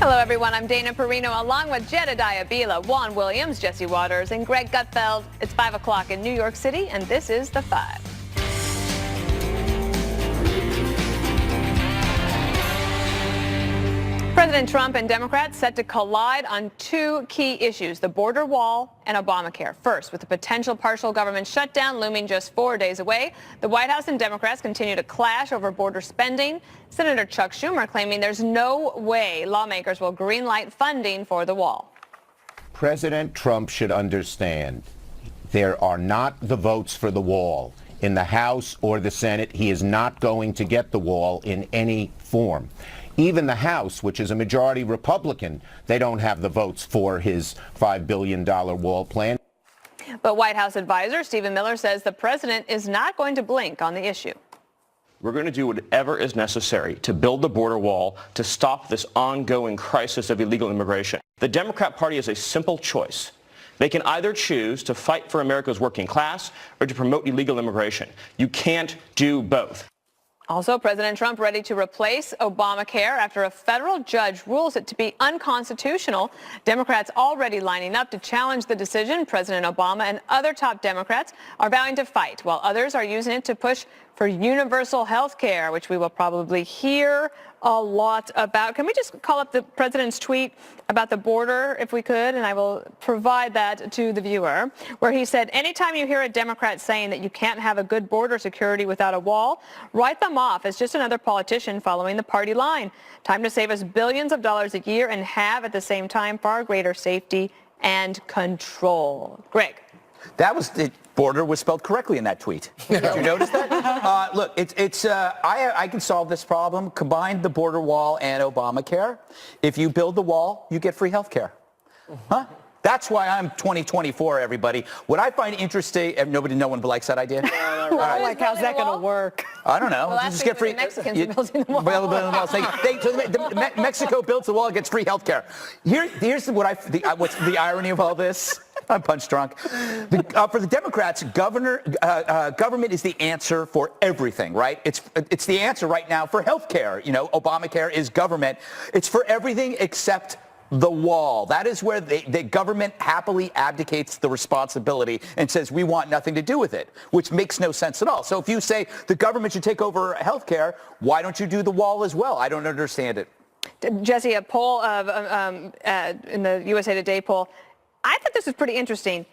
Hello, everyone. I'm Dana Perino, along with Jedediah Bila, Juan Williams, Jesse Waters, and Greg Gutfeld. It's 5 o'clock in New York City, and this is The Five. President Trump and Democrats set to collide on two key issues, the border wall and Obamacare. First, with the potential partial government shutdown looming just 4 days away, the White House and Democrats continue to clash over border spending. Senator Chuck Schumer claiming there's no way lawmakers will greenlight funding for the wall. President Trump should understand there are not the votes for the wall in the House or the Senate. He is not going to get the wall in any form. Even the House, which is a majority Republican, they don't have the votes for his $5 billion wall plan. But White House advisor Stephen Miller says the president is not going to blink on the issue. We're going to do whatever is necessary to build the border wall to stop this ongoing crisis of illegal immigration. The Democrat Party has a simple choice. They can either choose to fight for America's working class or to promote illegal immigration. You can't do both. Also, President Trump ready to replace Obamacare after a federal judge rules it to be unconstitutional. Democrats already lining up to challenge the decision. President Obama and other top Democrats are vowing to fight, while others are using it to push for universal health care, which we will probably hear a lot about. Can we just call up the president's tweet about the border, if we could, and I will provide that to the viewer, where he said, anytime you hear a Democrat saying that you can't have a good border security without a wall, write them off as just another politician following the party line. Time to save us billions of dollars a year and have, at the same time, far greater safety and control. Greg. That was the border was spelled correctly in that tweet. Did you notice that? Look, I can solve this problem. Combine the border wall and Obamacare. If you build the wall, you get free health care. Huh? That's why I'm 2024, everybody. What I find interesting, no one likes that idea. Like, how's that going to work? I don't know. Well, you just get free. Mexicans are building the wall. Mexico builds the wall, gets free health care. Here's what's the irony of all this. I'm punch drunk. For the Democrats, government is the answer for everything, right? It's the answer right now for health care. You know, Obamacare is government. It's for everything except the wall. That is where the government happily abdicates the responsibility and says we want nothing to do with it, which makes no sense at all. So if you say the government should take over health care, why don't you do the wall as well? I don't understand it. Jesse, a poll of in the USA Today poll, I thought this was pretty interesting.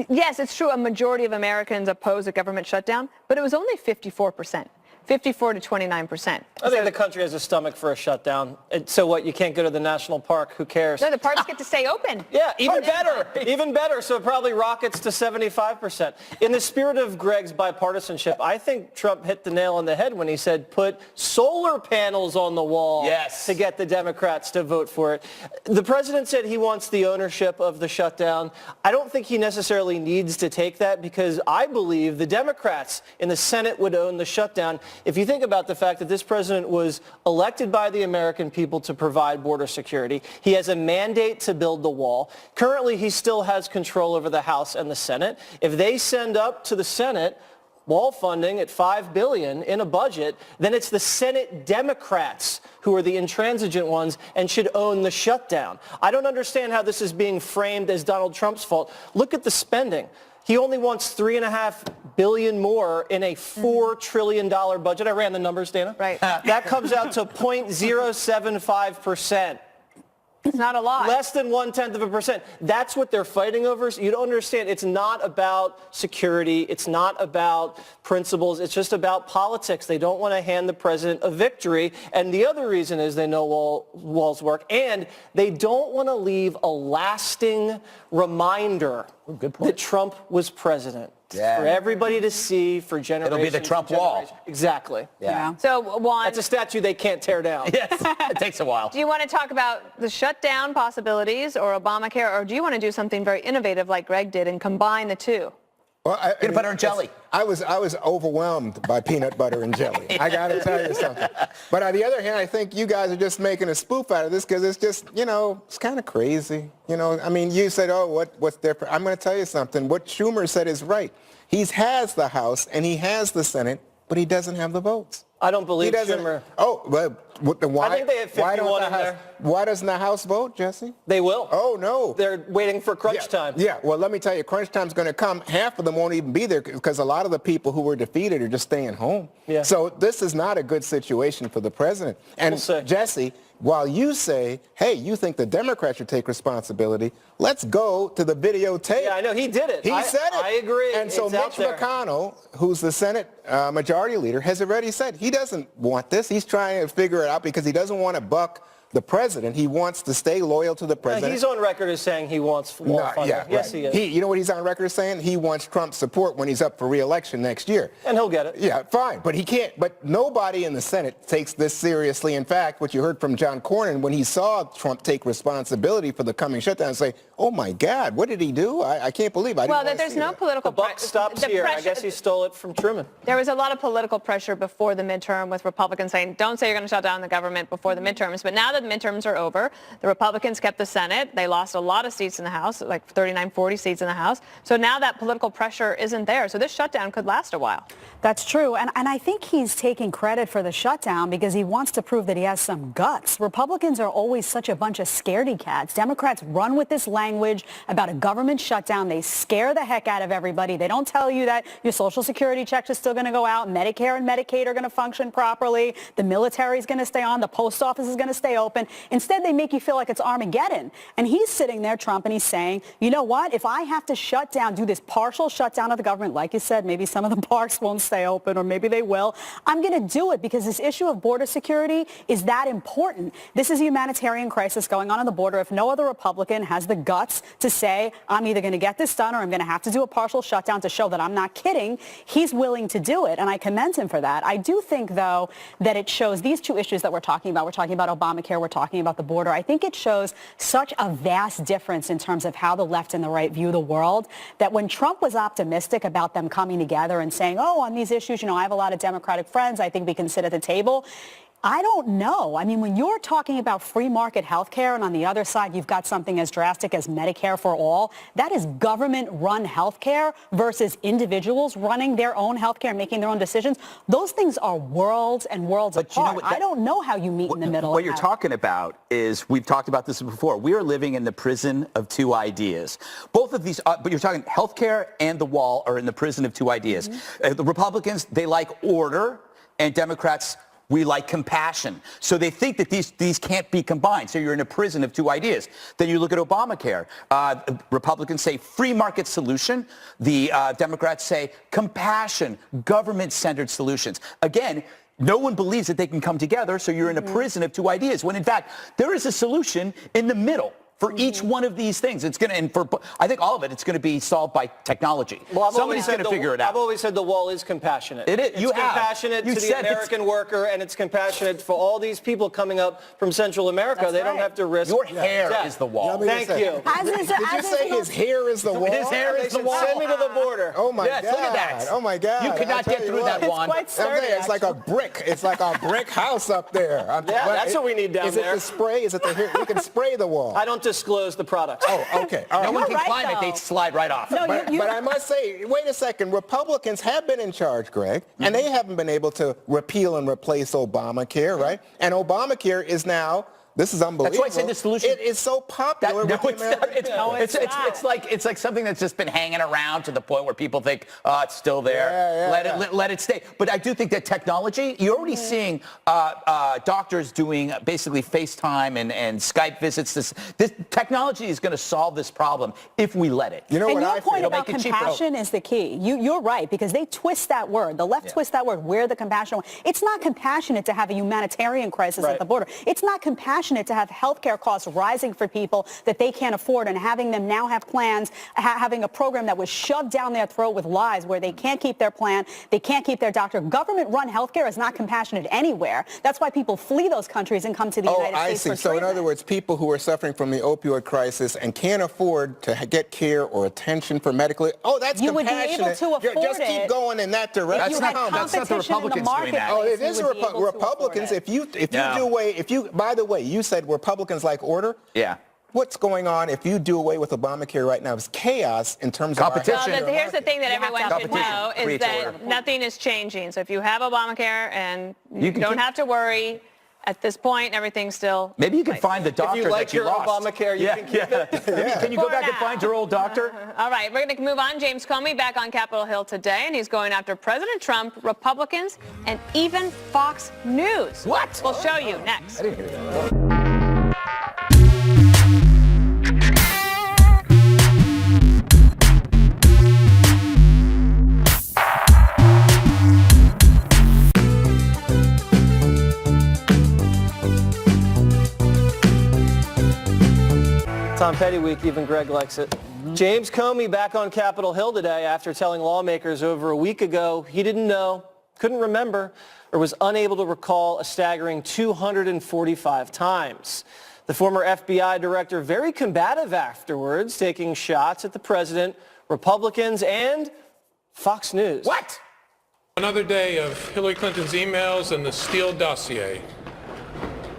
Yes, it's true a majority of Americans oppose a government shutdown, but it was only 54%. 54 to 29%. I think the country has a stomach for a shutdown. So what, you can't go to the national park? Who cares? No, the parks get to stay open. Yeah, even better. Even better. So it probably rockets to 75%. In the spirit of Greg's bipartisanship, I think Trump hit the nail on the head when he said put solar panels on the wall to get the Democrats to vote for it. The president said he wants the ownership of the shutdown. I don't think he necessarily needs to take that because I believe the Democrats in the Senate would own the shutdown. If you think about the fact that this president was elected by the American people to provide border security, he has a mandate to build the wall. Currently, he still has control over the House and the Senate. If they send up to the Senate wall funding at $5 billion in a budget, then it's the Senate Democrats who are the intransigent ones and should own the shutdown. I don't understand how this is being framed as Donald Trump's fault. Look at the spending. He only wants $3.5 billion more in a $4 trillion budget. I ran the numbers, Dana. Right. That comes out to 0.075%. It's not a lot. Less than 0.1%. That's what they're fighting over. So you don't understand. It's not about security. It's not about principles. It's just about politics. They don't want to hand the president a victory. And the other reason is they know walls work. And they don't want to leave a lasting reminder that Trump was president. Yeah. For everybody to see for generations. It'll be the Trump wall. Exactly. Yeah. So, Juan, That's a statue they can't tear down. Yes. It takes a while. do you want to talk about the shutdown possibilities or Obamacare, or do you want to do something very innovative like Greg did and combine the two? Well, Peanut butter and jelly. I was overwhelmed by peanut butter and jelly. I got to tell you something. But on the other hand, I think you guys are just making a spoof out of this because it's just, it's kind of crazy. I mean, you said, oh, what's different? I'm going to tell you something. What Schumer said is right. He has the House and he has the Senate, but he doesn't have the votes. I don't believe Schumer. Oh, well, Why, I think they have why don't 51 the in House, there. Why doesn't the House vote, Jesse? They will. Oh, no. They're waiting for crunch time. Yeah, well, let me tell you, crunch time's going to come. Half of them won't even be there because a lot of the people who were defeated are just staying home. Yeah. So this is not a good situation for the president. And We'll see. Jesse, while you say, hey, you think the Democrats should take responsibility, let's go to the videotape. Yeah, I know. He did it. He said it. I agree. And so It's out Mitch there. McConnell, who's the Senate Majority Leader, has already said he doesn't want this. He's trying to figure it out because he doesn't want to buck the president. He wants to stay loyal to the president. He's on record as saying he wants wall funding. Yes, right. he is. You know what he's on record as saying? He wants Trump's support when he's up for re-election next year. And he'll get it. Yeah, fine. But he can't. But nobody in the Senate takes this seriously. In fact, what you heard from John Cornyn when he saw Trump take responsibility for the coming shutdown and say, oh, my God, what did he do? I can't believe I didn't Well, want to there's see no that. political The buck stops here. I guess he stole it from Truman. There was a lot of political pressure before the midterm with Republicans saying, don't say you're going to shut down the government before the midterms. But now that the midterms are over, the Republicans kept the Senate. They lost a lot of seats in the House, like 39, 40 seats in the House. So now that political pressure isn't there. So this shutdown could last a while. That's true. And I think he's taking credit for the shutdown because he wants to prove that he has some guts. Republicans are always such a bunch of scaredy cats. Democrats run with this language about a government shutdown. They scare the heck out of everybody. They don't tell you that your Social Security checks are still going to go out. Medicare and Medicaid are going to function properly. The military is going to stay on. The post office is going to stay open. Instead, they make you feel like it's Armageddon. And he's sitting there, Trump, and he's saying, you know what? If I have to shut down, do this partial shutdown of the government, like you said, maybe some of the parks won't stay open or maybe they will. I'm going to do it because this issue of border security is that important. This is a humanitarian crisis going on the border. If no other Republican has the guts to say, I'm either going to get this done or I'm going to have to do a partial shutdown to show that I'm not kidding, he's willing to do it. And I commend him for that. I do think, though, that it shows these two issues that we're talking about. We're talking about Obamacare. We're talking about the border. I think it shows such a vast difference in terms of how the left and the right view the world that when Trump was optimistic about them coming together and saying, oh, on these issues, you know, I have a lot of Democratic friends. I think we can sit at the table. I don't know. I mean, when you're talking about free market health care and on the other side you've got something as drastic as Medicare for all, that is government-run health care versus individuals running their own health care and making their own decisions. Those things are worlds and worlds apart. You know what, I don't know how you meet in the middle What of you're that. talking about is, we've talked about this before, we are living in the prison of two ideas. Both of these, but you're talking healthcare and the wall are in the prison of two ideas. The Republicans, they like order, and Democrats, we like compassion. So they think that these can't be combined. So you're in a prison of two ideas. Then you look at Obamacare. Republicans say free market solution. The Democrats say compassion, government-centered solutions. Again, no one believes that they can come together, so you're in a prison of two ideas, when in fact, there is a solution in the middle. For each one of these things, it's going to, and for I think all of it, it's going to be solved by technology. Well, Somebody's going to figure it out. I've always said the wall is compassionate. It is. It's You have. compassionate You to the said it's- American worker, and it's compassionate for all these people coming up from Central America. That's they don't right. have to risk Your hair death. is the wall. Let me Thank just say- you. As is- Did you as is say his hair is the wall? His hair They is the should wall. send me to the border. Oh, my Yes, God. look at that. Oh, my God. You could I'll not tell get you through what. that one. Quite I'm sturdy, saying it's like a brick. It's like a brick house up there. Yeah, that's what we need down Is it there. the spray? Is it the hair? We can spray the wall. I don't disclose the product. Oh, okay. All No right. one can right, climb it. though. They slide right off. No, But I must say, wait a second, Republicans have been in charge, Greg, and they haven't been able to repeal and replace Obamacare, right? And Obamacare is now, this is unbelievable. That's why I said the solution- It is so popular with the it's not. American- It's like something that's just been hanging around to the point where people think, oh, it's still there. Let it stay. But I do think that technology, you're already seeing doctors doing basically FaceTime and Skype visits. This technology is going to solve this problem if we let it. You know And what your I point feel? about Make it cheaper. compassion is the key. You're right, because they twist that word. The left twists that word. Where the compassion? It's not compassionate to have a humanitarian crisis at the border. It's not compassionate to have healthcare costs rising for people that they can't afford and having them now have plans, having a program that was shoved down their throat with lies where they can't keep their plan, they can't keep their doctor. Government-run healthcare is not compassionate anywhere. That's why people flee those countries and come to the United I States see. for So in treatment. other words, people who are suffering from the opioid crisis and can't afford to get care or attention for medical, that's You would be able compassionate. to afford Just keep it going in that direction. you had that's not the competition in the Republicans doing that. marketplace, Oh, it you is would be able to Republicans. afford it. If you do away, by the way, you said Republicans like order. Yeah. What's going on if you do away with Obamacare right now is chaos in terms of our Competition. Well, healthcare here's the market. thing that You have everyone to have should competition. know is Creates that order. nothing is changing. So if you have Obamacare and you can don't keep- have to worry, at this point, everything's still. Maybe you can find the doctor If you like that you your lost. Obamacare, you can keep it. Can you go For back and now. find your old doctor? All right, we're going to move on. James Comey back on Capitol Hill today, and he's going after President Trump, Republicans, and even Fox News. What? We'll show you next. I didn't hear that. Tom Petty week, even Greg likes it. James Comey back on Capitol Hill today after telling lawmakers over a week ago he didn't know, couldn't remember, or was unable to recall a staggering 245 times. The former FBI director very combative afterwards, taking shots at the president, Republicans, and Fox News. What? Another day of Hillary Clinton's emails and the Steele dossier.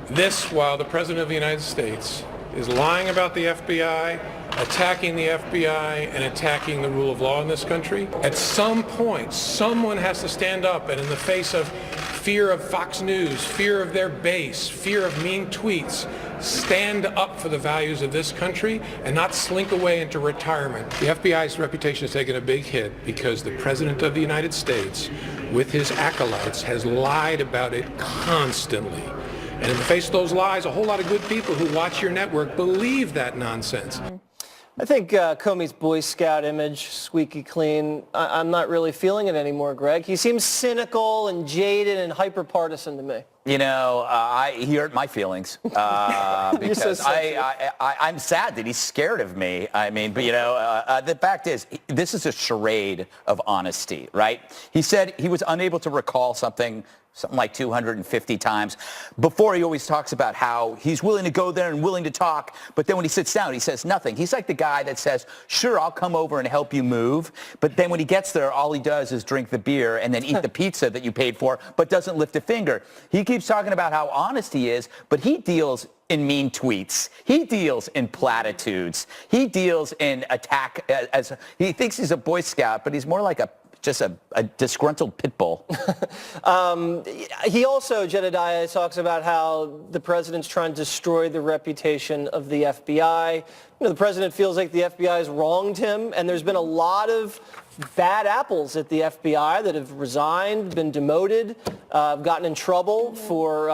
This while the President of the United States is lying about the FBI, attacking the FBI, and attacking the rule of law in this country. At some point, someone has to stand up and in the face of fear of Fox News, fear of their base, fear of mean tweets, stand up for the values of this country and not slink away into retirement. The FBI's reputation has taken a big hit because the President of the United States, with his acolytes, has lied about it constantly. And in the face of those lies, a whole lot of good people who watch your network believe that nonsense. I think Comey's Boy Scout image, squeaky clean, I'm not really feeling it anymore, Greg. He seems cynical and jaded and hyper-partisan to me. You know, he hurt my feelings because I'm sad that he's scared of me. I mean, but you know, the fact is, this is a charade of honesty, right? He said he was unable to recall something like 250 times. Before, he always talks about how he's willing to go there and willing to talk, but then when he sits down, he says nothing. He's like the guy that says, sure, I'll come over and help you move, but then when he gets there, all he does is drink the beer and then eat the pizza that you paid for, but doesn't lift a finger. He keeps talking about how honest he is, but he deals in mean tweets. He deals in platitudes. He deals in attack. He thinks he's a Boy Scout, but he's more like just a disgruntled pit bull. He also, Jedediah, talks about how the president's trying to destroy the reputation of the FBI. You know, the president feels like the FBI has wronged him, and there's been a lot of bad apples at the FBI that have resigned, been demoted, gotten in trouble for,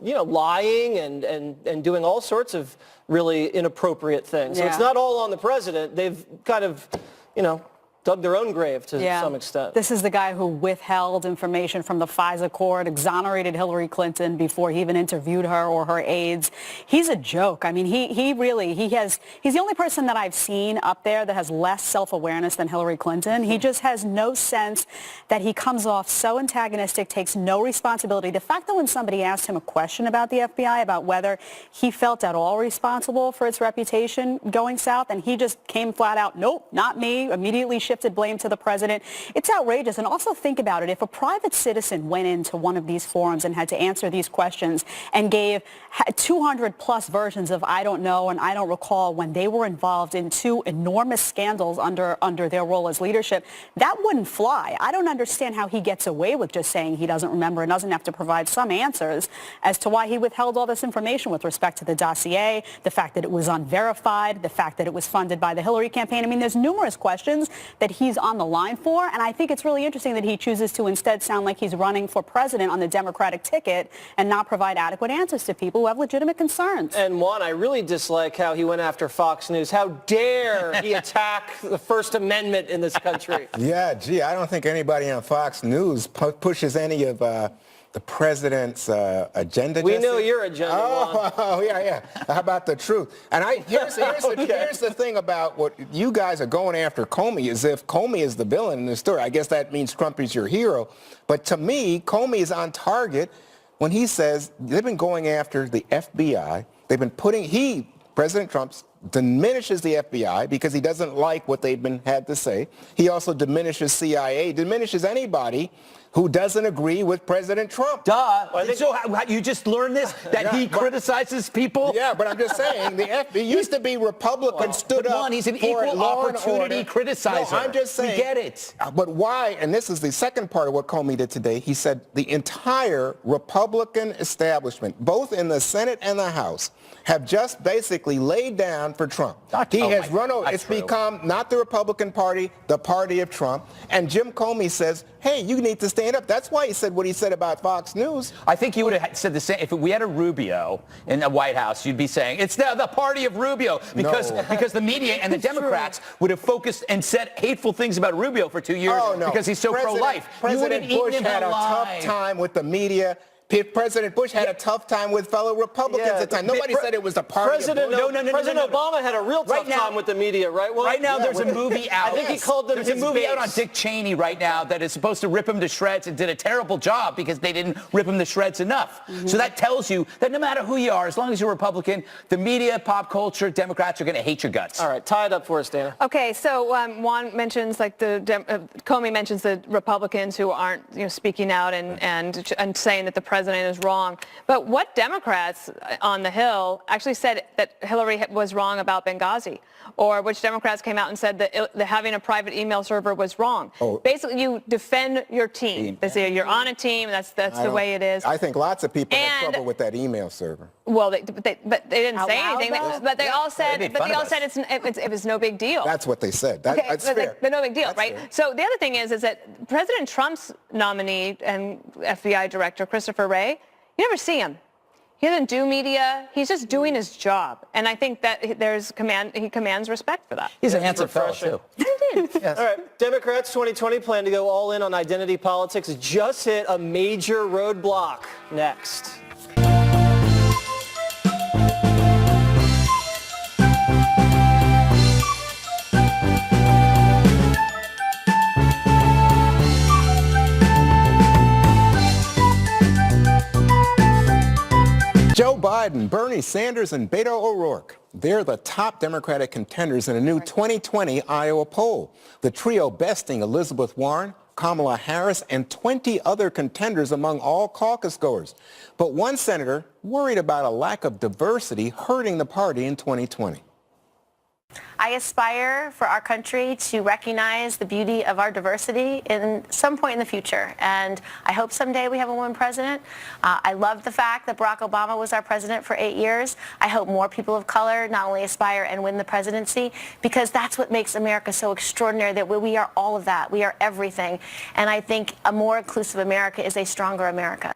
lying and doing all sorts of really inappropriate things. So it's not all on the president. They've kind of, dug their own grave to some extent. This is the guy who withheld information from the FISA court, exonerated Hillary Clinton before he even interviewed her or her aides. He's a joke. I mean, he's the only person that I've seen up there that has less self-awareness than Hillary Clinton. He just has no sense that he comes off so antagonistic, takes no responsibility. The fact that when somebody asked him a question about the FBI, about whether he felt at all responsible for its reputation going south, and he just came flat out, nope, not me, immediately shifted blame to the president. It's outrageous. And also think about it. If a private citizen went into one of these forums and had to answer these questions and gave 200 plus versions of I don't know and I don't recall when they were involved in two enormous scandals under their role as leadership, that wouldn't fly. I don't understand how he gets away with just saying he doesn't remember and doesn't have to provide some answers as to why he withheld all this information with respect to the dossier, the fact that it was unverified, the fact that it was funded by the Hillary campaign. I mean, there's numerous questions that he's on the line for, and I think it's really interesting that he chooses to instead sound like he's running for president on the Democratic ticket and not provide adequate answers to people who have legitimate concerns. And Juan, I really dislike how he went after Fox News. How dare he attack the First Amendment in this country? Yeah, gee, I don't think anybody on Fox News pushes any of the president's agenda. We know your agenda, Juan. Oh, yeah. How about the truth? And here's the thing about what you guys are going after Comey, as if Comey is the villain in the story. I guess that means Trump is your hero. But to me, Comey is on target when he says they've been going after the FBI. They've been President Trump diminishes the FBI because he doesn't like what they've had to say. He also diminishes CIA, diminishes anybody who doesn't agree with President Trump. Duh. So you just learned this, that he criticizes people? Yeah, but I'm just saying, the FBI used to be Republicans stood Come up on, he's an for equal law and opportunity order. criticizer. No, I'm just saying. We get it. But why, and this is the second part of what Comey did today, he said the entire Republican establishment, both in the Senate and the House, have just basically laid down for Trump. He has run over. It's become not the Republican Party, the party of Trump. And Jim Comey says, hey, you need to stand up. That's why he said what he said about Fox News. I think you would have said the same. If we had a Rubio in the White House, you'd be saying, it's the party of Rubio. Because the media and the Democrats would have focused and said hateful things about Rubio for 2 years because he's so pro-life. President Bush had a tough time with the media. President Bush had a tough time with fellow Republicans at the time. Nobody said it was the party President, of Bush. President Obama had a real tough time with the media, right? Well, right now, there's a movie out. I think he called them There's a his movie base. out on Dick Cheney right now that is supposed to rip him to shreds and did a terrible job because they didn't rip him to shreds enough. So that tells you that no matter who you are, as long as you're Republican, the media, pop culture, Democrats are going to hate your guts. All right, tie it up for us, Dana. Okay, so Juan mentions, like Comey mentions the Republicans who aren't, speaking out and saying that the president is wrong. But what Democrats on the Hill actually said that Hillary was wrong about Benghazi? Or which Democrats came out and said that having a private email server was wrong? Basically, you defend your team. They say you're on a team. That's the way it is. I think lots of people had trouble with that email server. Well, but they didn't say anything. But they all said it was no big deal. That's what they said. That's fair. But no big deal, right? Fair. So the other thing is that President Trump's nominee and FBI director, Christopher Wray, you never see him. He doesn't do media. He's just doing his job. And I think that he commands respect for that. He's a handsome fellow, too. Yes. All right, Democrats 2020 plan to go all in on identity politics. Just hit a major roadblock. Next. Joe Biden, Bernie Sanders, and Beto O'Rourke. They're the top Democratic contenders in a new 2020 Iowa poll. The trio besting Elizabeth Warren, Kamala Harris, and 20 other contenders among all caucus goers. But one senator worried about a lack of diversity hurting the party in 2020. I aspire for our country to recognize the beauty of our diversity in some point in the future. And I hope someday we have a woman president. I love the fact that Barack Obama was our president for 8 years. I hope more people of color not only aspire and win the presidency, because that's what makes America so extraordinary, that we are all of that. We are everything. And I think a more inclusive America is a stronger America.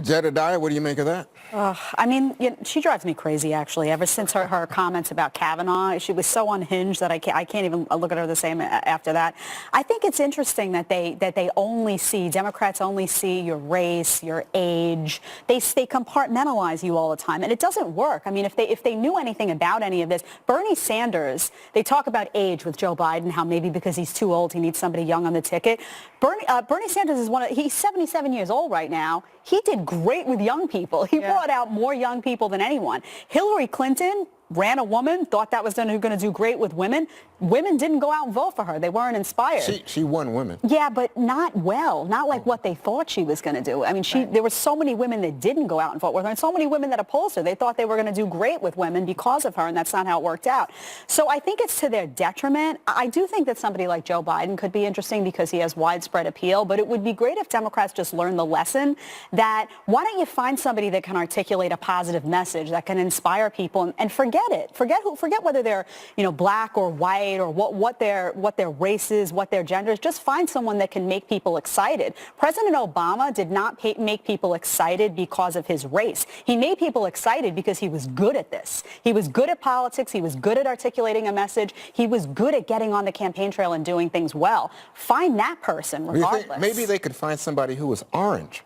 Jedediah, what do you make of that? I mean, she drives me crazy, actually. Ever since her comments about Kavanaugh, she was so unhinged that I can't even look at her the same after that. I think it's interesting that Democrats only see your race, your age. They compartmentalize you all the time, and it doesn't work. I mean, if they knew anything about any of this, Bernie Sanders, they talk about age with Joe Biden, how maybe because he's too old, he needs somebody young on the ticket. Bernie Sanders is he's 77 years old right now. He did great with young people. He brought out more young people than anyone. Hillary Clinton ran a woman, thought that was going to do great with women. Women didn't go out and vote for her. They weren't inspired. She won women. Yeah, but not well. Not like what they thought she was going to do. I mean, there were so many women that didn't go out and vote with her, and so many women that opposed her. They thought they were going to do great with women because of her, and that's not how it worked out. So I think it's to their detriment. I do think that somebody like Joe Biden could be interesting because he has widespread appeal, but it would be great if Democrats just learned the lesson that why don't you find somebody that can articulate a positive message, that can inspire people, and forget it. Forget whether they're, black or white or what their race is, what their gender is. Just find someone that can make people excited. President Obama did not make people excited because of his race. He made people excited because he was good at this. He was good at politics. He was good at articulating a message. He was good at getting on the campaign trail and doing things well. Find that person regardless. You think maybe they could find somebody who was orange.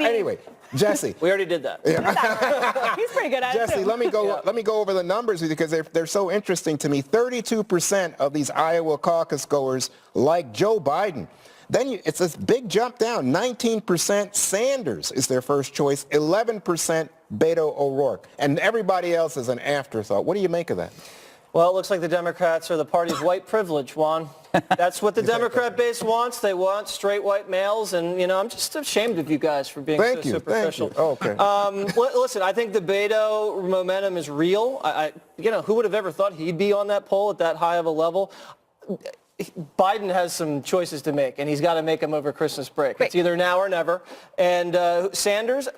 Anyway, Jesse. We already did that. Yeah. He's pretty good at it, Jesse, too. let me go over the numbers because they're so interesting to me. 32% of these Iowa caucus goers like Joe Biden. Then it's this big jump down. 19% Sanders is their first choice. 11% Beto O'Rourke. And everybody else is an afterthought. What do you make of that? Well, it looks like the Democrats are the party of white privilege, Juan. That's what the Democrat base wants. They want straight white males, and I'm just ashamed of you guys for being so superficial. Thank you. Okay. Listen, I think the Beto momentum is real. Who would have ever thought he'd be on that poll at that high of a level? Biden has some choices to make, and he's got to make them over Christmas break. It's either now or never. And Sanders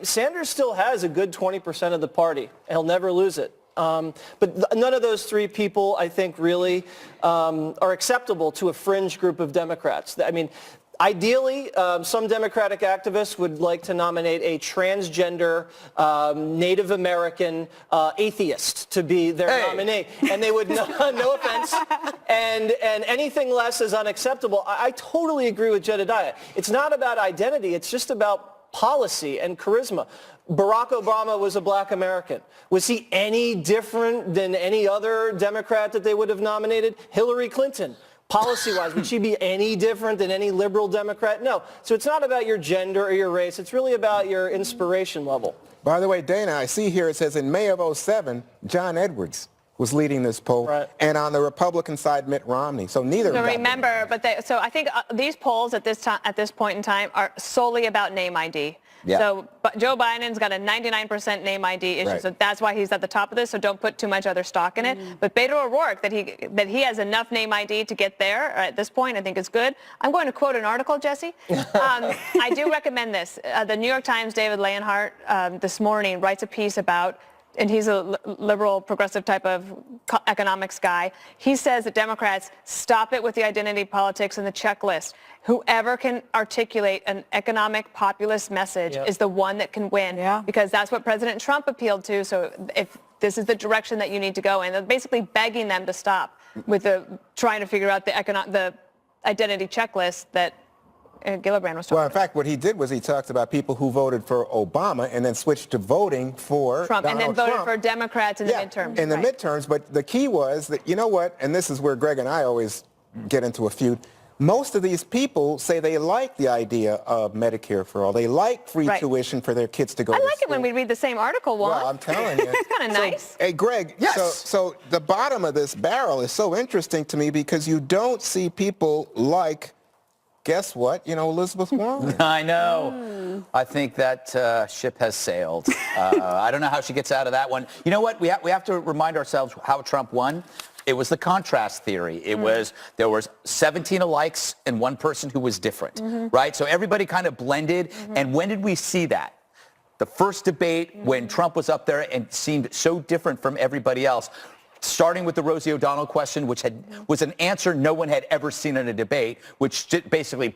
still has a good 20% of the party. He'll never lose it. But none of those three people, I think, really are acceptable to a fringe group of Democrats. I mean, ideally, some Democratic activists would like to nominate a transgender Native American atheist to be their nominee. And they would, no offense, and anything less is unacceptable. I totally agree with Jedediah. It's not about identity. It's just about policy and charisma. Barack Obama was a black American. Was he any different than any other Democrat that they would have nominated? Hillary Clinton. Policy-wise, would she be any different than any liberal Democrat? No. So it's not about your gender or your race. It's really about your inspiration level. By the way, Dana, I see here it says in May of 2007, John Edwards was leading this poll, right. And on the Republican side, Mitt Romney. So neither. So remember, so I think these polls at this point in time are solely about name ID. Yeah. So Joe Biden's got a 99% name ID issue, Right. so that's why he's at the top of this. So don't put too much other stock in it. But Beto O'Rourke, that he has enough name ID to get there at this point, I think is good. I'm going to quote an article, Jesse. I do recommend this. The New York Times, David Leonhardt, this morning writes a piece about. And he's a liberal, progressive type of economics guy. He says that Democrats stop it with the identity politics and the checklist. Whoever can articulate an economic populist message is the one that can win. Yeah. Because that's what President Trump appealed to. So if this is the direction that you need to go in, they're basically begging them to stop with trying to figure out the identity checklist that Gillibrand was talking Well, in fact, what he did was he talked about people who voted for Obama and then switched to voting for Trump, and then Donald voted Trump. for Democrats in the midterms. In the midterms, but the key was that, you know what, and this is where Greg and I always get into a feud, most of these people say they like the idea of Medicare for all. They like free tuition for their kids to go I to like it when we read the same article, Juan. Well, I'm telling you. It's kind of nice. Hey, Greg, Yes. so the bottom of this barrel is so interesting to me because you don't see people like, guess what, Elizabeth Warren. I know. I think that ship has sailed. I don't know how she gets out of that one. You know what? We have to remind ourselves how Trump won. It was the contrast theory. It was, there was 17 alikes and one person who was different, right? So everybody kind of blended. And when did we see that? The first debate when Trump was up there and seemed so different from everybody else. Starting with the Rosie O'Donnell question, which was an answer no one had ever seen in a debate, which basically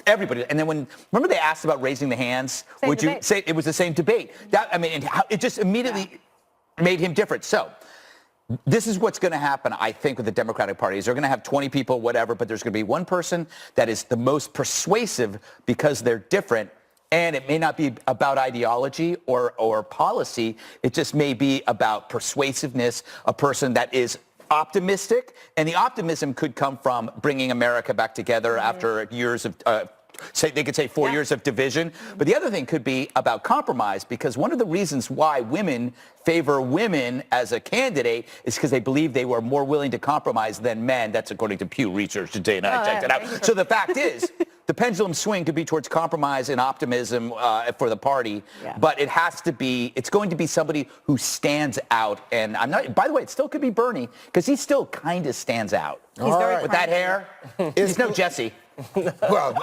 everybody. And then remember they asked about raising the hands? Would you say it was the same debate? It just immediately made him different. So this is what's going to happen, I think, with the Democratic Party. Is they're going to have 20 people, whatever, but there's going to be one person that is the most persuasive because they're different. And it may not be about ideology or policy. It just may be about persuasiveness, a person that is optimistic. And the optimism could come from bringing America back together after years of, they could say 4 years of division. But the other thing could be about compromise, because one of the reasons why women favor women as a candidate is because they believe they were more willing to compromise than men. That's according to Pew Research today, and I checked it out. So the fact is, the pendulum swing could be towards compromise and optimism for the party, but it's going to be somebody who stands out. And by the way, it still could be Bernie, because he still kind of stands out. He's very With that hair, he's no Jesse. Well,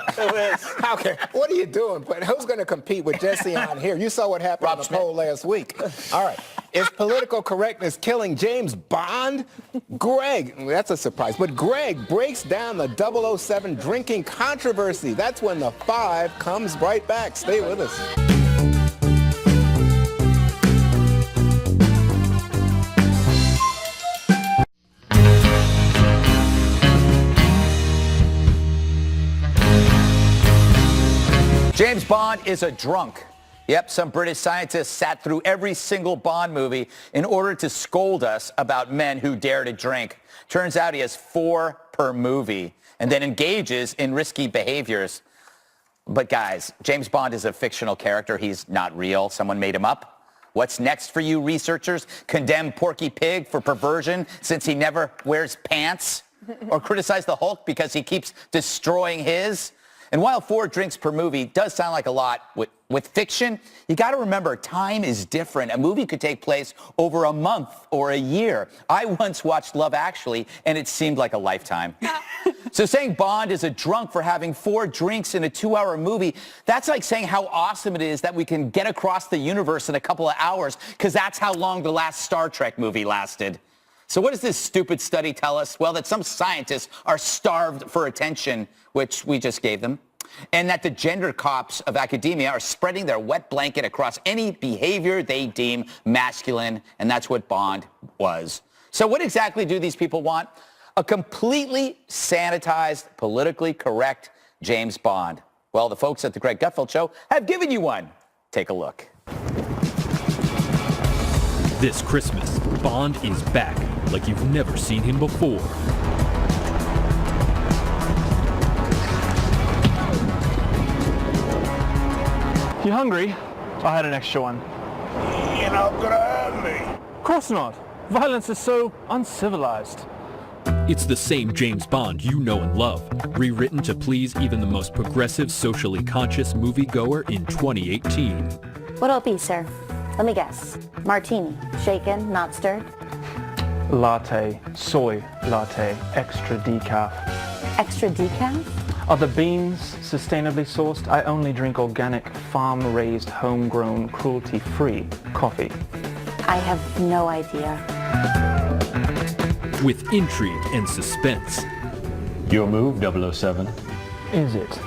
okay, what are you doing? But who's going to compete with Jesse on here? You saw what happened in the poll last week. All right. Is political correctness killing James Bond? Greg, that's a surprise. But Greg breaks down the 007 drinking controversy. That's when the 5 comes right back. Stay with us. James Bond is a drunk. Yep, some British scientists sat through every single Bond movie in order to scold us about men who dare to drink. Turns out he has 4 per movie and then engages in risky behaviors. But guys, James Bond is a fictional character. He's not real. Someone made him up. What's next for you researchers? Condemn Porky Pig for perversion since he never wears pants? Or criticize the Hulk because he keeps destroying his? And while 4 drinks per movie does sound like a lot, with fiction, you got to remember time is different. A movie could take place over a month or a year. I once watched Love Actually, and it seemed like a lifetime. So saying Bond is a drunk for having 4 drinks in a 2-hour movie, that's like saying how awesome it is that we can get across the universe in a couple of hours, because that's how long the last Star Trek movie lasted. So what does this stupid study tell us? Well, that some scientists are starved for attention, which we just gave them, and that the gender cops of academia are spreading their wet blanket across any behavior they deem masculine, and that's what Bond was. So what exactly do these people want? A completely sanitized, politically correct James Bond. Well, the folks at the Greg Gutfeld Show have given you one. Take a look. This Christmas, Bond is back like you've never seen him before. You hungry? I had an extra one. You're not gonna hurt me. Of course not. Violence is so uncivilized. It's the same James Bond you know and love, rewritten to please even the most progressive, socially conscious moviegoer in 2018. What'll it be, sir? Let me guess. Martini. Shaken, not stirred? Latte, soy latte, extra decaf. Extra decaf? Are the beans sustainably sourced? I only drink organic, farm-raised, homegrown, cruelty-free coffee. I have no idea. With intrigue and suspense. Your move, 007. Is it?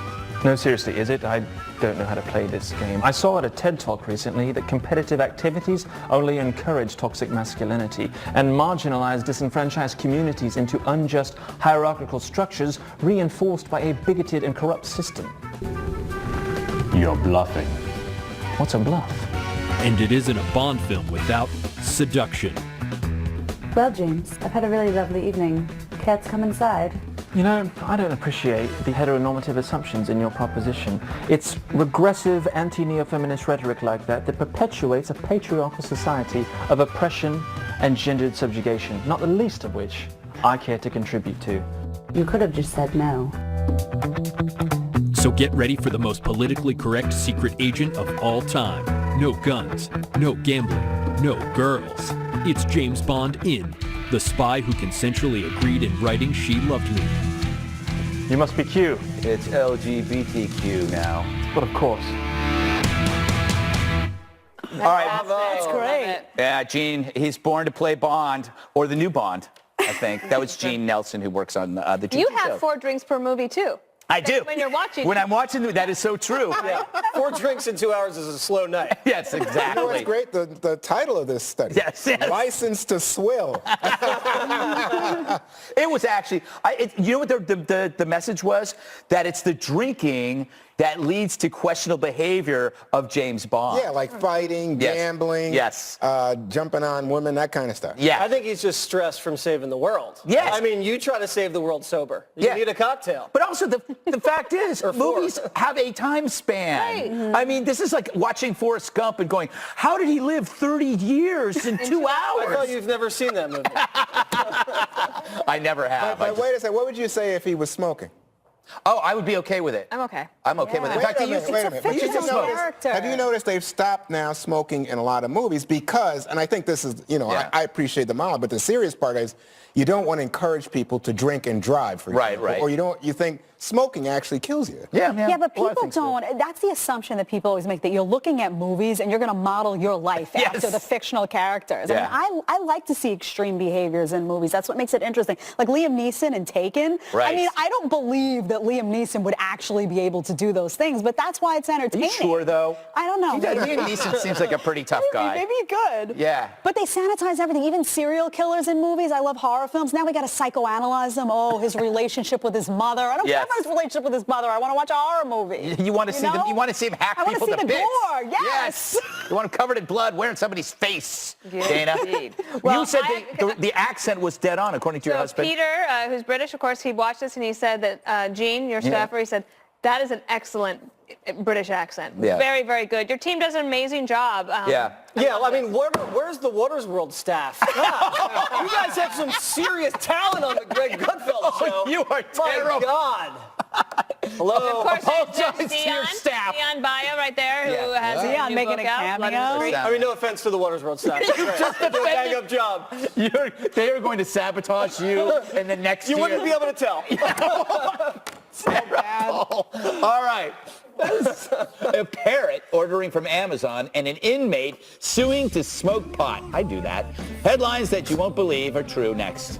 No, seriously, is it? I don't know how to play this game. I saw at a TED Talk recently that competitive activities only encourage toxic masculinity and marginalize disenfranchised communities into unjust hierarchical structures reinforced by a bigoted and corrupt system. You're bluffing. What's a bluff? And it isn't a Bond film without seduction. Well, James, I've had a really lovely evening. Care to come inside? You know, I don't appreciate the heteronormative assumptions in your proposition. It's regressive anti-neo-feminist rhetoric like that that perpetuates a patriarchal society of oppression and gendered subjugation, not the least of which I care to contribute to. You could have just said no. So get ready for the most politically correct secret agent of all time. No guns, no gambling, no girls. It's James Bond in The Spy Who Consensually Agreed in Writing She Loved Me. You must be Q. It's LGBTQ now. But of course. All right. That's great. Yeah, Gene, he's born to play Bond, or the new Bond, I think. That was Gene Nelson, who works on the TV You show. have 4 drinks per movie, too. I do. When you're watching. When I'm watching, that is so true. Yeah. 4 drinks in 2 hours is a slow night. Yes, exactly. You know what's great? The title of this study. Yes. License to Swill. It was actually, you know what the message was? That it's the drinking that leads to questionable behavior of James Bond. Yeah, like fighting, Yes. gambling, Yes. Jumping on women, that kind of stuff. Yeah. I think he's just stressed from saving the world. Yes. I mean, you try to save the world sober. You need a cocktail. But also the fact is, Or 4. movies have a time span. I mean, this is like watching Forrest Gump and going, how did he live 30 years in 2 I hours? thought you've never seen that movie. I never have. But wait a second, what would you say if he was smoking? Oh, I would be okay with it. I'm okay. I'm okay with it. In Wait fact, a he used minute, to, wait a minute. he used to Have you smoke. noticed- Have you noticed they've stopped now smoking in a lot of movies because, and I think this is, you know, Yeah. I appreciate the model, but the serious part is you don't want to encourage people to drink and drive, for example. Right. Or you think smoking actually kills you. Yeah. Yeah, but Well, I people think so. don't. That's the assumption that people always make, that you're looking at movies and you're going to model your life Yes. after the fictional characters. Yeah. I mean, I like to see extreme behaviors in movies. That's what makes it interesting. Like Liam Neeson in Taken. Right. I mean, I don't believe that Liam Neeson would actually be able to do those things, but that's why it's Are entertaining. you sure, though? I don't know. Liam Neeson seems like a pretty tough guy. Maybe he could. Yeah. But they sanitize everything, even serial killers in movies. I love horror films. Now we got to psychoanalyze them. Oh, his relationship with his mother. I don't care Yes. about his relationship with his mother. I want to watch a horror movie. You want to see them? You want to see him hack I wanna people see to the bits? gore, yes. You want him covered in blood, wearing somebody's face, Yes, Dana. indeed. Well, you said the accent was dead on, according to your So husband. Peter, who's British, of course, he watched this and he said that Gene, your staffer, he said, That is an excellent British accent. Yeah. Very, very good. Your team does an amazing job. Yeah. Yeah, I mean, where's the Waters World staff? God, you guys have some serious talent on the Greg Gutfeld show. You are terrible. My God. Hello. Of course, Apologize there's to your Dion, staff. Dion Bayo right there, who has a Dion new making book a out, Blood in the cameo. Street. I mean, no offense to the Waters World staff. Just do a bang-up job. They are going to sabotage you in the next You year. wouldn't be able to tell. So bad. All right. A parrot ordering from Amazon and an inmate suing to smoke pot. I do that. Headlines that you won't believe are true next.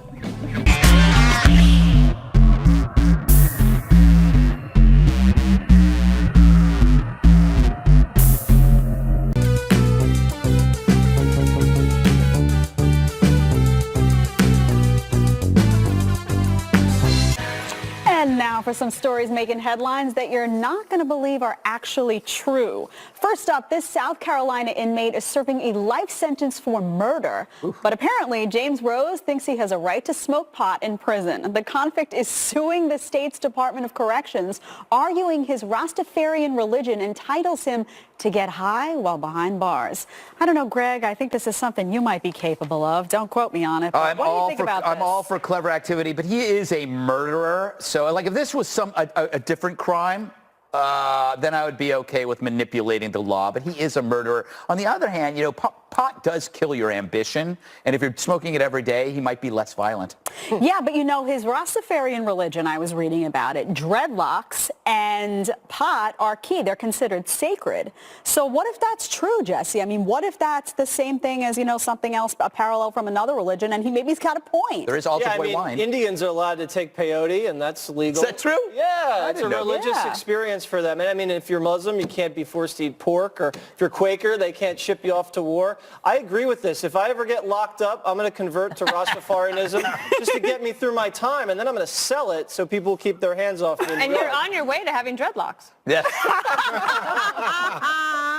And now for some stories making headlines that you're not going to believe are actually true. First up, this South Carolina inmate is serving a life sentence for murder. But apparently, James Rose thinks he has a right to smoke pot in prison. The convict is suing the state's Department of Corrections, arguing his Rastafarian religion entitles him to get high while behind bars. I don't know, Greg, I think this is something you might be capable of. Don't quote me on it. But what do you think about this? I'm all for clever activity, but he is a murderer. So, like, if this was a different crime, then I would be okay with manipulating the law. But he is a murderer. On the other hand, you know, pot does kill your ambition. And if you're smoking it every day, he might be less violent. Yeah, but you know, his Rastafarian religion, I was reading about it, dreadlocks and pot are key. They're considered sacred. So what if that's true, Jesse? I mean, what if that's the same thing as, you know, something else, a parallel from another religion, and he's got a point? There is also Yeah, I mean, wine. Indians are allowed to take peyote, and that's legal. Is that true? Yeah, it's a didn't know. religious Yeah. experience for them. And I mean, if you're Muslim, you can't be forced to eat pork, or if you're Quaker, they can't ship you off to war. I agree with this. If I ever get locked up, I'm going to convert to Rastafarianism just to get me through my time, and then I'm going to sell it so people keep their hands off me. And you're on your way to having dreadlocks. Yeah.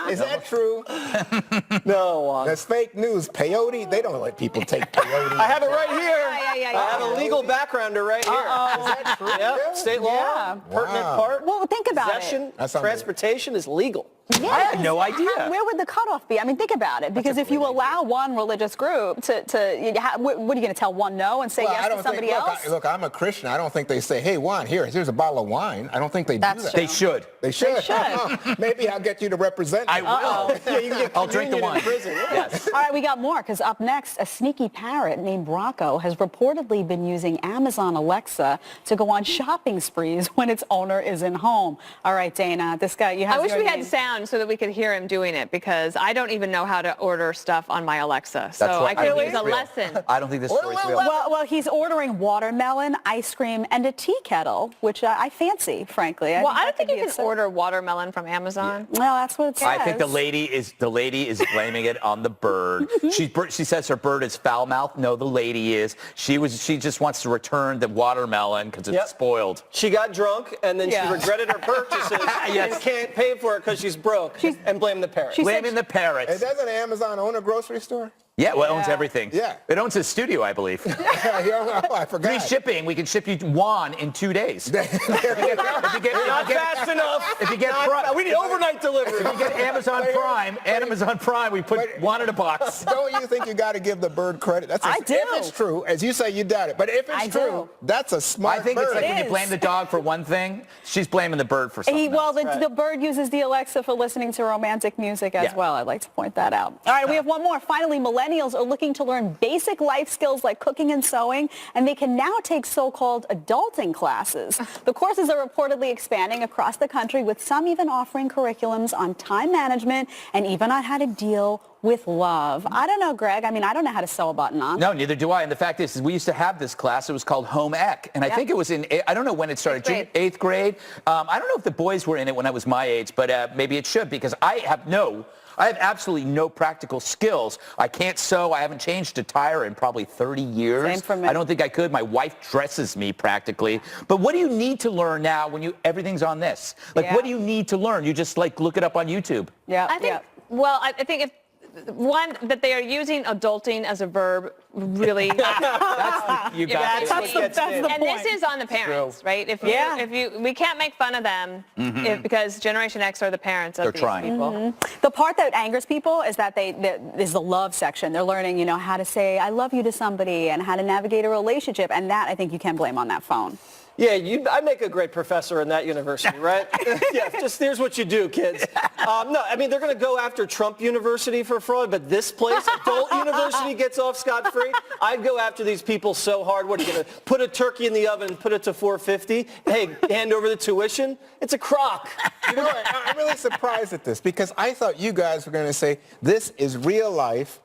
Is that true? No. That's fake news. Peyote, they don't let people take peyote. I have it right here. Yeah. I have a legal backgrounder right here. Is that true? Yep, state law, Yeah. pertinent Wow. part. Well, think about Possession, it. That's something. transportation is legal. Yeah, I had no idea. Where would the cutoff be? I mean, think about it. Because if you allow one religious group what are you going to tell one no and say Well, yes to somebody else? Look, I'm a Christian. I don't think they say, hey, Juan, here's a bottle of wine. I don't think they That's do that. true. They should. They should. They should. Maybe I'll get you to represent I me. will. Yeah, you can get I'll drink the communion wine. in prison. Yes. All right, we got more, because up next, a sneaky parrot named Rocco has reportedly been using Amazon Alexa to go on shopping sprees when its owner isn't home. All right, Dana, this guy, you have I wish your we name. had sound so that we could hear him doing it, because I don't even know how to order stuff on my Alexa. So That's right. I could don't use think a it's real. lesson. I don't think this story's real. Well, he's ordering watermelon, ice cream, and a tea kettle, which I fancy, frankly. Well, I don't that think could you be can order watermelon from Amazon. Well, that's what it says. I think the lady is blaming it on the bird. She says her bird is foul mouthed. No, the lady is. She just wants to return the watermelon because it's Yep. spoiled. She got drunk, and then Yeah. she regretted her purchases and can't pay for it because she's broke, and blame the parrot. Blaming the parrots. Hey, doesn't Amazon own a grocery store? Yeah, well, it owns everything. Yeah. It owns his studio, I believe. I forgot. Free shipping. We can ship you Juan in 2 days. Not fast enough. If you get We need overnight delivery. If you get Amazon Prime, we put Juan in a box. Don't you think you got to give the bird credit? I do. If it's true, as you say, you doubt it. But if it's I true, do. that's a smart I think bird. it's like It when you is. blame the dog for one thing, she's blaming the bird for something else. The bird uses the Alexa for listening to romantic music as Yeah. well. I'd like to point that out. All right, we have one more. Finally, millennials are looking to learn basic life skills like cooking and sewing, and they can now take so-called adulting classes. The courses are reportedly expanding across the country, with some even offering curriculums on time management and even on how to deal with love. I don't know, Greg. I mean, I don't know how to sew a button on. No, neither do I. And the fact is we used to have this class. It was called Home Ec. And I think it was I don't know when it started. 8th grade. I don't know if the boys were in it when I was my age, but maybe it should, because I have absolutely no practical skills. I can't sew. I haven't changed a tire in probably 30 years. Same for me. I don't think I could. My wife dresses me practically. But what do you need to learn now when everything's on this? Like, what do you need to learn? You just look it up on YouTube. Yeah. I think, well, I think if one, that they are using adulting as a verb really. You got it. That's the And this is on the parents, right? If we can't make fun of them because Generation X are the parents of They're these trying. people. The part that angers people is that is the love section. They're learning, how to say I love you to somebody and how to navigate a relationship, and that I think you can blame on that phone. Yeah, I make a great professor in that university, right? Yeah, just here's what you do, kids. No, I mean, they're going to go after Trump University for fraud, but this place, adult university, gets off scot-free. I'd go after these people so hard. What are you going to put a turkey in the oven and put it to 450? Hey, hand over the tuition? It's a crock. You know, I'm really surprised at this because I thought you guys were going to say this is real life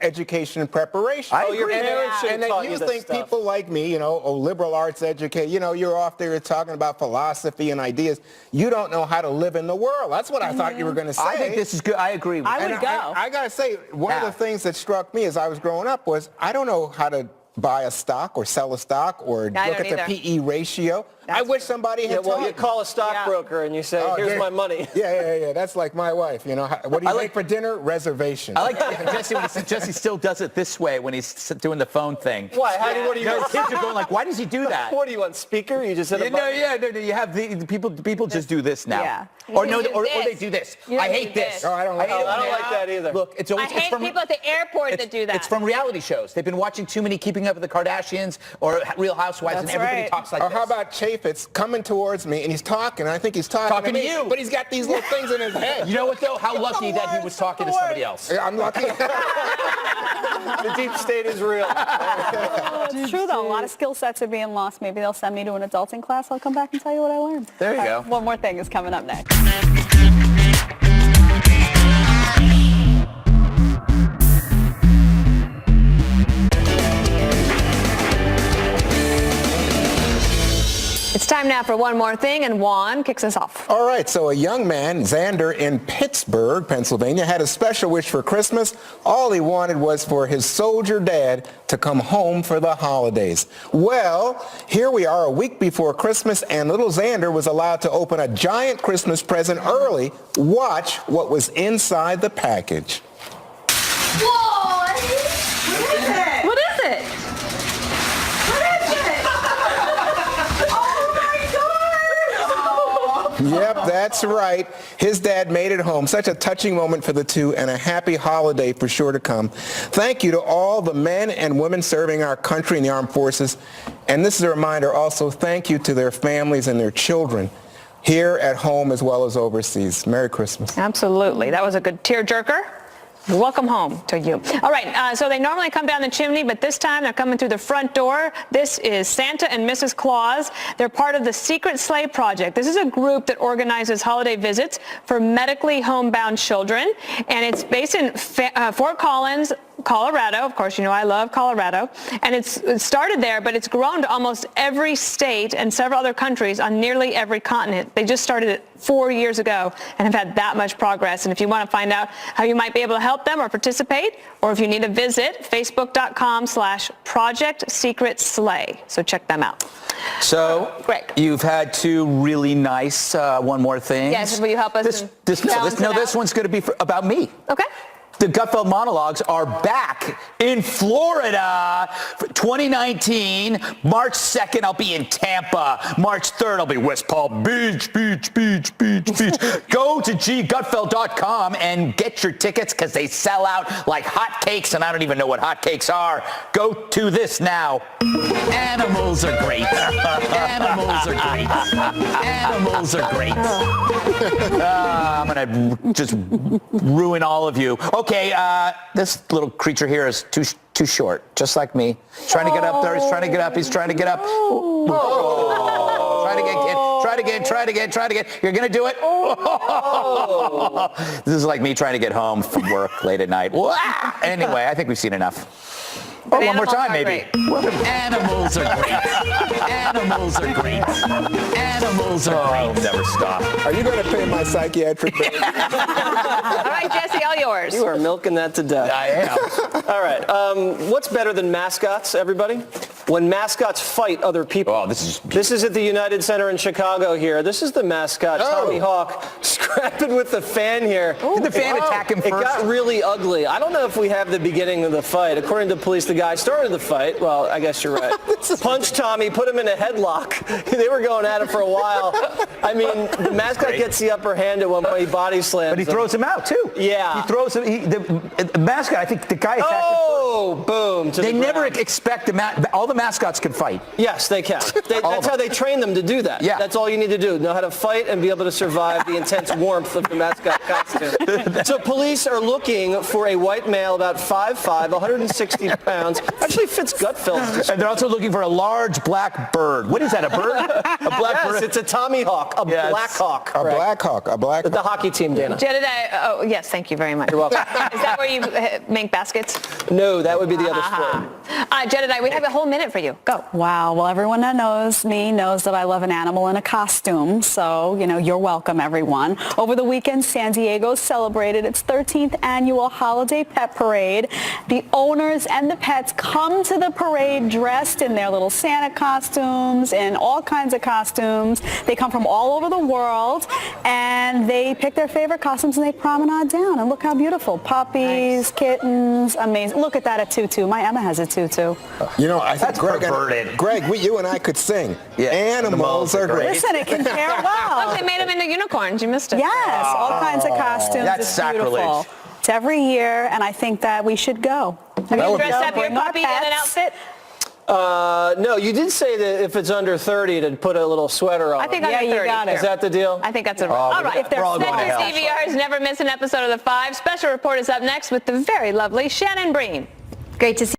education and preparation. Your parents should have and taught then you you this think stuff. people like me, liberal arts educate, you're off there talking about philosophy and ideas. You don't know how to live in the world. That's what I thought you were going to say. I think this is good. I agree with you. I would go. I got to say, one of the things that struck me as I was growing up was I don't know how to buy a stock or sell a stock or look at the PE ratio. I wish somebody had taught you me. call a stockbroker and you say, here's my money. Yeah. That's like my wife. What do you make for dinner? Reservation. I like Jesse when he said Jesse still does it this way when he's doing the phone thing. Why? What do you His kids are going like, why does he do that? What are you on speaker? You just hit a button? No. You have the people just do this now. Yeah. Or they do this. I hate this. Oh, I don't like I don't like that either. Look, it's always I hate people at the airport that do that. It's from reality shows. They've been watching too many Keeping Up with the Kardashians or Real Housewives, and everybody talks like or this. how about Chaffetz coming towards me and he's talking? I think he's talking to me, you, but he's got these little things in his head. You know what though? How lucky that he was talking to somebody else. I'm lucky. The deep state is real. It's true though. A lot of skill sets are being lost. Maybe they'll send me to an adulting class. I'll come back and tell you what I learned. There you go. One more thing is coming up next. It's time now for one more thing, and Juan kicks us off. All right, so a young man, Xander, in Pittsburgh, Pennsylvania, had a special wish for Christmas. All he wanted was for his soldier dad to come home for the holidays. Well, here we are a week before Christmas, and little Xander was allowed to open a giant Christmas present early. Watch what was inside the package. Whoa! What is it? What is it? Yep, that's right. His dad made it home. Such a touching moment for the two and a happy holiday for sure to come. Thank you to all the men and women serving our country in the armed forces. And this is a reminder also, thank you to their families and their children here at home as well as overseas. Merry Christmas. Absolutely. That was a good tearjerker. Welcome home to you. All right, so they normally come down the chimney, but this time they're coming through the front door. This is Santa and Mrs. Claus. They're part of the Secret Sleigh Project. This is a group that organizes holiday visits for medically homebound children, and it's based in Fort Collins, Colorado. Of course, I love Colorado. And it started there, but it's grown to almost every state and several other countries on nearly every continent. They just started it 4 years ago and have had that much progress. And if you want to find out how you might be able to help them or participate, or if you need a visit, facebook.com/Project Secret Sleigh. So check them out. So, Greg. You've had two really nice one more things. Yes, will you help us? This one's going to be about me. Okay. The Gutfeld monologues are back in Florida for 2019. March 2nd, I'll be in Tampa. March 3rd, I'll be West Palm Beach. Go to ggutfeld.com and get your tickets because they sell out like hotcakes, and I don't even know what hotcakes are. Go to this now. Animals are great. Animals are great. Animals are great. I'm going to just ruin all of you. Okay, this little creature here is too short, just like me. He's trying to get up there. He's trying to get up. He's trying to get up. Try it again, kid. Try it again. You're going to do it. This is like me trying to get home from work late at night. Anyway, I think we've seen enough. One more time, maybe. Animals are great. Animals are great. Animals are great. I'll never stop. Are you going to pay my psychiatric bill? All right, Jesse, all yours. You are milking that to death. I am. All right. What's better than mascots, everybody? when mascots fight other people. Oh, This is at the United Center in Chicago here. This is the mascot, Tommy Hawk, scrapping with the fan here. Did the fan attack him first? It got really ugly. I don't know if we have the beginning of the fight. According to police, the guy started the fight. Well, I guess you're right. Punched Tommy, put him in a headlock. They were going at it for a while. I mean, the mascot gets the upper hand at one point. He body slams But he throws him out, too. Yeah. He throws him. The mascot, I think the guy attacked him first. Oh, boom. To They the never ground. expect all the mascots can fight. Yes, they can. That's how they train them to do that. Yeah. That's all you need to do. Know how to fight and be able to survive the intense warmth of the mascot costume. So police are looking for a white male about 5'5", 160 pounds. Actually fits Gutfeld's. And they're also looking for a large black bird. What is that, a bird? A black Yes, bird? it's a Tommy Hawk, a black hawk. A Greg. black hawk, a black The hockey team, Dana. Jedediah, oh, yes, thank you very much. You're welcome. Is that where you make baskets? No, that would be the other sport. Jedediah, we have a whole minute for you. Go. Wow. Well, everyone that knows me knows that I love an animal in a costume. So, you're welcome, everyone. Over the weekend, San Diego celebrated its 13th annual Holiday Pet Parade. The owners and the pets come to the parade dressed in their little Santa costumes and all kinds of costumes. They come from all over the world, and they pick their favorite costumes and they promenade down. And look how beautiful. Puppies, kittens, amazing. Look at that, a tutu. My Emma has a tutu. I think That's perverted. Greg, you and I could sing. Yeah. Animals are great. Listen, it can pair well. Look, they made them into unicorns. You missed it. Yes, all kinds of costumes. That's It's beautiful. sacrilege. It's every year, and I think that we should go. Have you dressed up your Bring our puppy in an pets. outfit? No, you did say that if it's under 30 to put a little sweater on. I think Yeah, under you 30. got it. Is that the deal? I think that's all right. If they're all going to hell. DVRs never miss an episode of The Five. Special report is up next with the very lovely Shannon Bream. Great to see